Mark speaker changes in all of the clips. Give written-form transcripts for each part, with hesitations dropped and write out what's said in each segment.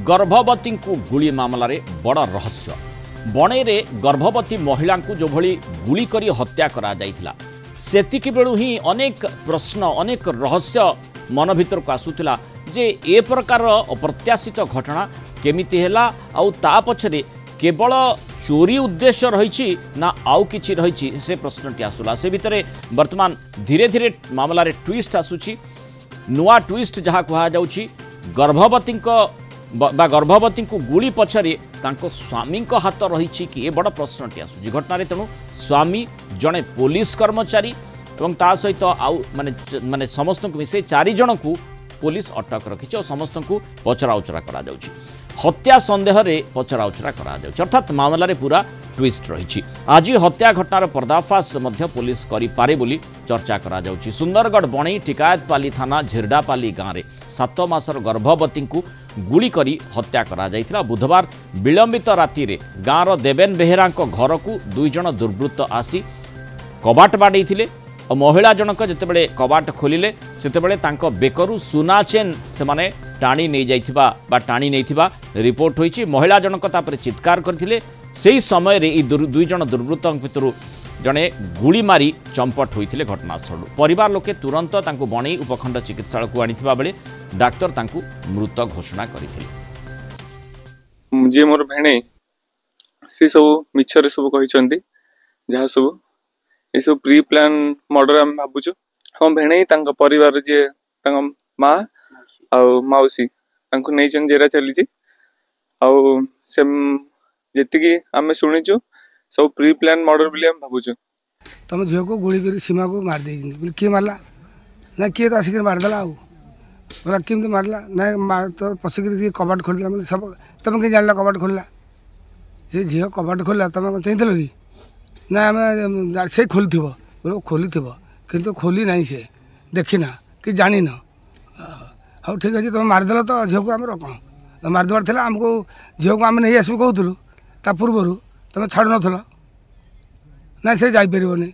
Speaker 1: गर्भवती को गुली मामलें बड़ रहस्य बणेरे गर्भवती महिला को जो भली गुली करी हत्या करा जाइथिला सेतिकी बेलू ही अनेक प्रश्न अनेक रहस्य मन भीतर को आसुथिला जे ए प्रकार अप्रत्याशित घटना केमिति हैला आउ ता पछरे केवल चोरी उद्देश्य रही ना आउ किछि रही से प्रश्नटी आसुला से भितरे वर्तमान धीरे धीरे मामलार ट्विस्ट आसुची नुआ ट्विस्ट जहाँ कहा जाउची गर्भवती गर्भवती को गुली पछरे तांको स्वामी हाथ रही कि ए बड़ प्रश्नटी आसुची घटना तेणु स्वामी जड़े पुलिस कर्मचारी और ता सहित आउ माने समस्त को मिसे 4 जन को पुलिस अटक रखी और समस्त को पचराउचरा करा जाउची हत्या संदेह रे पचराउचरा करा जाउची अर्थात मामला रे पूरा ट्विस्ट रही आज हत्या घटनार पर्दाफाश मध्य पुलिस करि पारे बोली चर्चा करा जाउची सुंदरगढ़ बणई टिकायतपाली थाना झिरडापाली गाँव में 7 मासर गर्भवती को गुली करी हत्या करा जाइथिला बुधवार विलंबित राति रे गाँवर देवेन बेहेरा घर को 2 जन दुर्वृत्त आसी कबाट बाड़े और महिला जनक जितेबाला कबाट खोलिले सेतेबाला तांको बेकरू सुना चेन से माने टाणी नहीं जाइथिबा बा टाणी नैथिबा रिपोर्ट होईची महिला जनक तापर चित्कार करथिले सेही समय रे 2 जन दुर्वृत्त भितरु जड़े गुली मारी चंपट होइथिले घटनास्थल परिवार लोके तुरंत तांको बणई उपखंड चिकित्सालय को आनिथिबा बेले डाक्टर तांको मृत घोषणा करथिले
Speaker 2: जे मोर भेणे से सब मिछरे सब कहिसंती जहा सब ये सब प्री प्लान मर्डर आम भावुँ हम भेणे परिवार जे माँ आ मौसी नहीं जेरा चली जी आम शुणीचु सब प्री प्लान मर्डर बोली आम भावुँ
Speaker 3: तुम झील को गोली कर सीमा को मार दे किए मारला ना किए तो आसिक मारदेला बोला केमती मारला ना तो पशिक कबाट खोल सब तुम कहीं जान कबाट खोलला से झील कबाट खोलला तुम चाहिए कि ना आम से खोली थो खोली थो कि खोली ना से देखना कि जान हाँ ठीक अच्छे तुम मारिदेल तो झील को आम कौन मारिदेवार था आमको झील को आम नहीं आसू कहूँ ता पूर्वर तुम छाड़ नल ना से जापरनी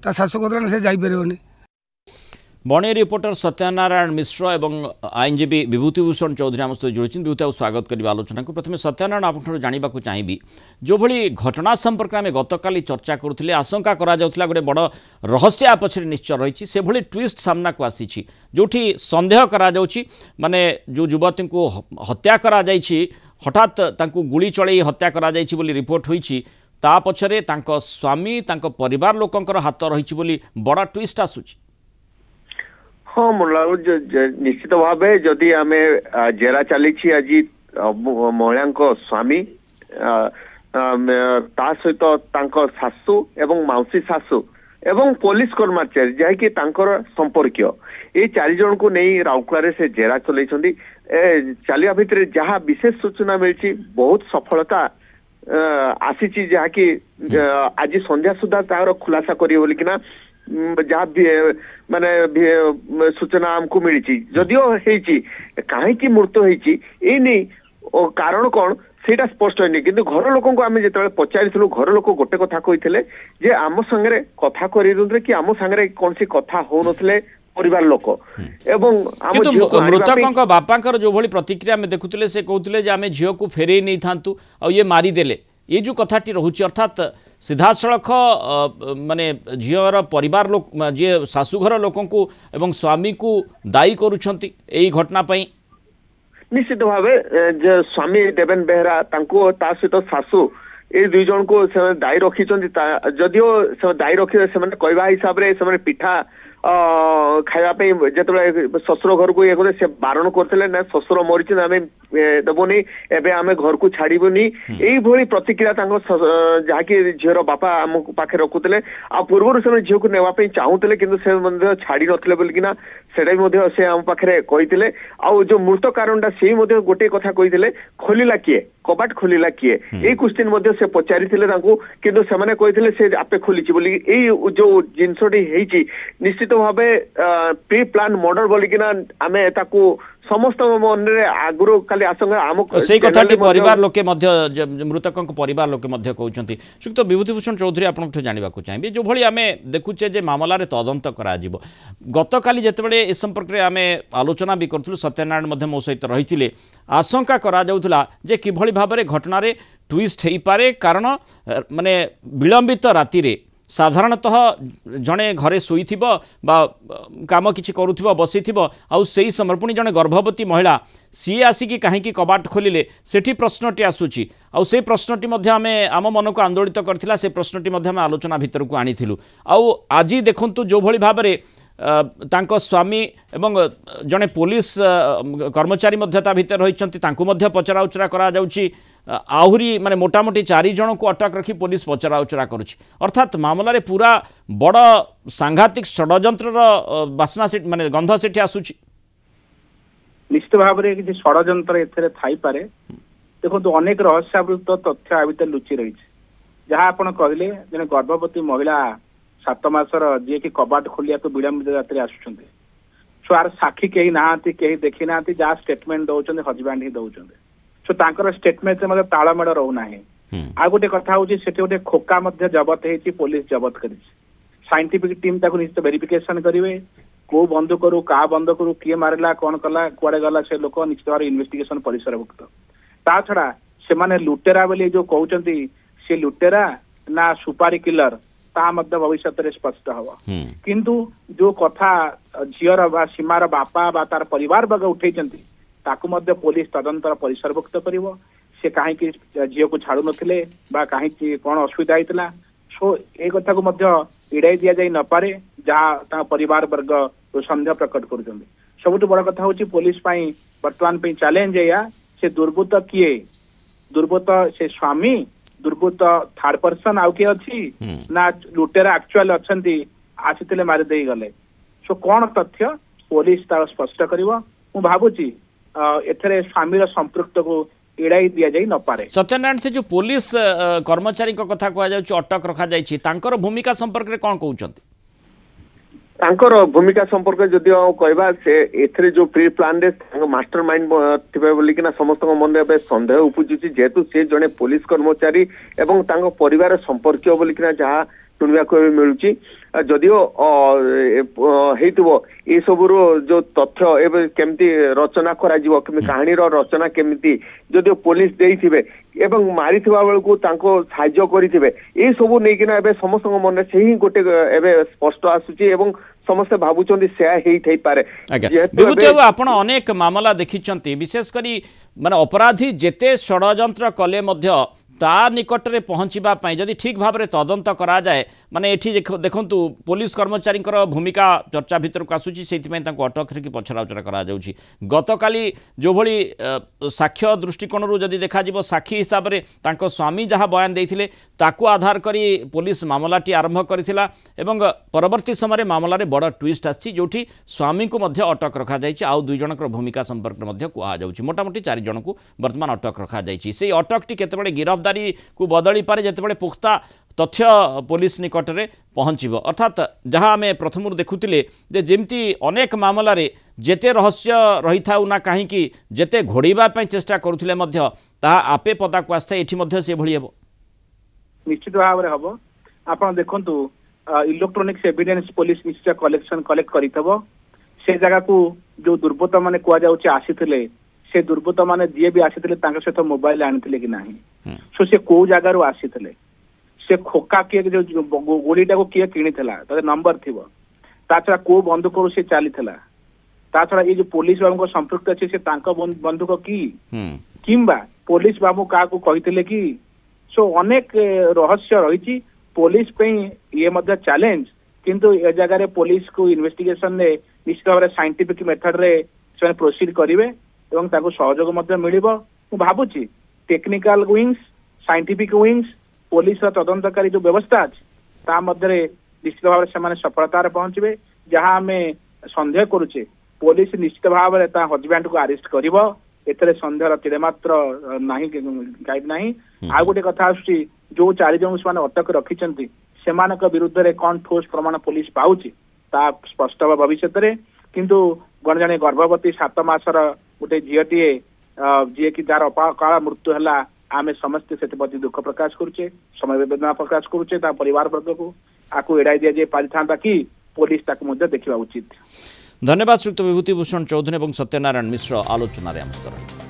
Speaker 3: ता शाशु कहला ना से जापरनी
Speaker 1: बणई रिपोर्टर सत्यनारायण मिश्र एवं आईनजीवी विभूतिभूषण चौधरी आम सहित जोड़ी विभूति स्वागत करने आलोचना को प्रथम सत्यनारायण आपको जानवा चाहिए जो भली घटना संपर्क में गतकाली चर्चा करुले आशंका करा गोटे बड़ रहस्य पछरे निश्चय रही से भली ट्विस्ट सामना को आसी जो सन्देह करा माने जो युवती को हत्या करा हठात तांको गुली चढ़ई हत्या करा बोली रिपोर्ट होईची ता पछरे तांको स्वामी तांको परिवार लोकंकर हाथ रही बड़ा ट्विस्ट आसुची
Speaker 4: हाँ मुझे निश्चित भाव जदि आम जेरा चली आज महिला स्वामी ता सहित शाशु एवं मौसी शाशु एवं पुलिस कर्मचारी जहाँकि संपर्क ये 4 जन को नहीं राउरकेला से जेरा चल चलिया भितर जहाँ विशेष सूचना मिली बहुत सफलता आसी जहाँकि आज संध्या सुधा तार खुलासा करिए बोलिकिना जहाँ माने सूचना आमको मिली जदियो कहीं मृत्यु होई नहीं कारण कौन सेटा स्पष्ट है कि घर लोक आम जो पचारू घर लोक गोटे कथा कही जे आम संगे कथा कर कि आम सांगे कौन सी कथा हो नथिले परिवार लोक एवं
Speaker 1: मृतक बापा जो भली प्रतिक्रिया में देखुले से कहते जे आम झील को फेरई नहीं था ये मारिदेले ये जो कथाटी रोचे अर्थात सीधा सड़क माने झीवर परिवार लोक जी शाशुघर लोक एवं स्वामी को दायी करुछंती एई घटना पई
Speaker 4: निश्चित भाव स्वामी देवेन बेहेरा ता सहित शाशु ये 2 जन को दायी रखी जदियो दायी रखी से कहवा हिसाब से पिठा खायापी जो शशुर घर को ये से बारण करते ना शशुर मरीच आम देवनी एवं आम घर को छाड़बनी यही प्रतिक्रिया जहाँकि झीर बापा आम पाखे रखुले आ पूर्व से झील को नेवाई चाहूले कि छाड़ी नथिले बोलिकिना सेटा से आम पाखे कही आउ जो मृत कारणटा से गोटे कथा कही खोलिला किए कबाट खोलिला किए यही क्वेश्चन से पचारि किंतु से कही से आपे खोली जो जिनसटी निश्चित भाव प्री प्लान मर्डर बोलिकिना आमे ताकू समस्त मन रे आगुरु खाली आशंका आम
Speaker 1: से कथाटी परिवार लोके मध्य मृतक परिवार लोके मध्य कहउछंती सुक्त विभूतिभूषण चौधरी आपन जानिबा को चाहिए जो भली आमे देखुचे जे मामला रे तदंत करा जिवो गतकाली जेतेबेले ए संपर्क रे आमे आलोचना भी करथुलु सत्यनारायण मध्य मो सहित रहिथिले आशंका करा जाउथला जे किभली भाबरे घटना रे ट्विस्ट हेई पारे कारण माने विलंबित राति रे साधारणतः जड़े घरे शोई बा काम किसी करुवा बसी आउ से समय पुणी जड़े गर्भवती महिला सी आसिकी कहीं कबाट खोलिले सेठी प्रश्नटी आसूची आउ से प्रश्नटी आम आम मन को आंदोलित करथिला से प्रश्नटी आम आलोचना भितर को आनीथिलु आउ आज देखंतु जो भली भाबरे तांको स्वामी एवं जड़े पुलिस कर्मचारी भितर रहिछंती तांको मध्य पचरा उचरा करा जाउची आहुरी माने मोटामोटी 4 जन को अटक रखी पुलिस पचरा उचरा करुछि अर्थात मामला पूरा बड़ सांघातिक षड्यंत्र बासना से माने गंध सेठी आसुछि
Speaker 5: निश्चित भाव में किसी षड्यंत्र एथरे थाई पारे देखो अनेक रहस्यावृत तथ्य आ भितर लुचि रही जहाँ आपण कहले जने गर्भवती महिला 7 मासर जी कि कबाट खोलिया को विलंबित रात्रि आसुछन्ते छुआर साक्षी कहीं नहांती कहीं देखी ना जहाँ स्टेटमेंट दौरान हजबैंड ही दौरान सो तांकर स्टेटमेंट से तालमेल रोना है आ गोटे कथा होची सेठी गोटे खोका मध्य जबत हेची पुलिस जबत करी साइंटिफिक टीम ताको निश्चित वेरिफिकेशन करिवे को बंदूकरू का बंदूकरू किए मारला कौन कला कुआडे गला से लोक निश्चित भाव इन्वेस्टिगेशन परिसरभुक्त ता छड़ा से माने लुटेरा बोली जो कहउचंती से लुटेरा ना सुपारी किलर ता मध्य भविष्य रे स्पष्ट हवा किंतु जो कथा झियर बा सीमार बापा बा तार परिवार बग उठेचंती ताकू मध्य पुलिस तदंतर परिसरभुक्त करिवो से कहीं झील को छाड़ू नथिले बा कहीं कौन असुविधा होता सो ए कथा को मध्य एड़ाई दि जाई न पारे जहाँ परिवार वर्ग सन्देह प्रकट कर सबुठ बड़ कथा हूँ पुलिस वर्तमान चैलेंज या से दुर्बृत्त किए दुर्बृत्त से स्वामी दुर्बृत्त थर्ड पर्सन आउ किए अच्छी ना लुटेरा एक्चुअल अच्छा आसी मारिदे गले सो कौन तथ्य पुलिस तार स्पष्ट करिवो मु भाबुची एथरे स्वामीर संपृक्त को एड़ाई दि जाई न पारे
Speaker 1: सत्यनारायण से जो पुलिस कर्मचारी कथा कह अटक रखा जाइछि तांकर भूमिका संपर्क रे कोन कहउछंती
Speaker 4: तांकर भूमिका संपर्क जदि कहबा से एथरे जो प्री प्लान रे मास्टर माइंड थिबे बोली कि ना समस्त मन रे संदेह उपजुछि जेतु से जने पुलिस कर्मचारी एवं तांको परिवार संपर्क बोली कि ना जहा सुनवा को मिलुछि जदियो ये सबुर जो तथ्य एवं केमती रचना करा जीवो कहानी रचना केमती जदियो पुलिस देइथिबे एवं मारिथिबा बेलकु तांको साहाय्य करिथिबे ए सबु नै किना एबे समस्त मन से ही गोटे एबे स्पष्ट आसुची एवं समस्त भाबुचंदी से हेई थई पारे
Speaker 1: विभूति बाबू आपण अनेक मामला देखिचंती विशेष करी माने अपराधी जेते षड्यंत्र कले मध्य ता निकट में पहुँचवा जदि ठीक भाव में तदंत करा जाए माने एठी देखंतु पुलिस कर्मचारी भूमिका चर्चा भीतर को आसूची से अटक रखी पचरा उचरा करा जाउची गतकाली जो भली साक्ष्य दृष्टिकोण जदि देखा जीवो साक्षी हिसाब से तांको स्वामी जहाँ बयान देइथिले ताकू आधार करी पुलिस मामलाटी आरंभ करिथिला एवं परवर्ती समय मामला रे बड़ ट्विस्ट आछि जोठी स्वामी को मध्य अटक रखा जाइछि आउ 2 जनकर भूमिका संपर्क मध्य कुआ जाउछि मोटामोटी 4 जन को वर्तमान अटक रखा जाइछि से अटकटी केतेबेले गिरफ्तारी को बदली पारे जेतेबेले पुख्ता तथ्य पुलिस निकट में पहुँचब अर्थात जहाँ आम प्रथम देखुले जमती अनेक मामला रे जेते रहस्य रही था ना कहीं जेते घोड़ापी चेष्टा करुले आपे पदा को आसता ये से भली हे
Speaker 5: निश्चित भाव में हम आप देखु इलेक्ट्रोनिक्स एविडेंस पुलिस निश्चय कलेक्ट कर से जगह को जो दुर्बृत्त मैंने कहुचे आसी से दुर्बृत्त मैंने जी भी आसी सहित मोबाइल आनी कि ना सो से कौ जगार आसी से खोका किए जो गोलीटा को किए किला नंबर थी छड़ा को बंदूक से चली छड़ा ये जो पुलिस बाबू संपृक्त अच्छे से बंदूक कि किंबा पुलिस बाबू क्या कहते कि सो अनेक रहस्य रही पुलिस ये चैलेंज किंतु ए जगह पुलिस को इन्वेस्टिगेशन ने निश्चित भाव साइंटिफिक मेथड रे से प्रोसीड करेंगे सहयोग मिल भावुची technical wings scientific wings police तदंतकारी जो व्यवस्था अच्छे निश्चित भाव से सफलतार पहुंचे जहाँ आम सन्देह करुचे पुलिस निश्चित भाव में हजबैंड को अरेस्ट कर सन्देह तिड़मात्र गाइड ना आ गोटे कथा आसुची जो 4 जन से अटक रखिंट से विरुद्ध में कौन ठोस प्रमाण पुलिस पाऊँच ता स्पष्ट भविष्य किंतु जड़े गर्भवती 7 मासर गोटे झीटीए जी कि जार अकाल मृत्यु है आम समस्ते से प्रति दुख प्रकाश करुचे समवेदना प्रकाश करुचे परिवार वर्ग को आपको एड़ाई दि पारि था कि पुलिस देखा उचित।
Speaker 1: धन्यवाद श्रीयुक्त विभूति भूषण चौधरी और सत्यनारायण मिश्र आलोचन आम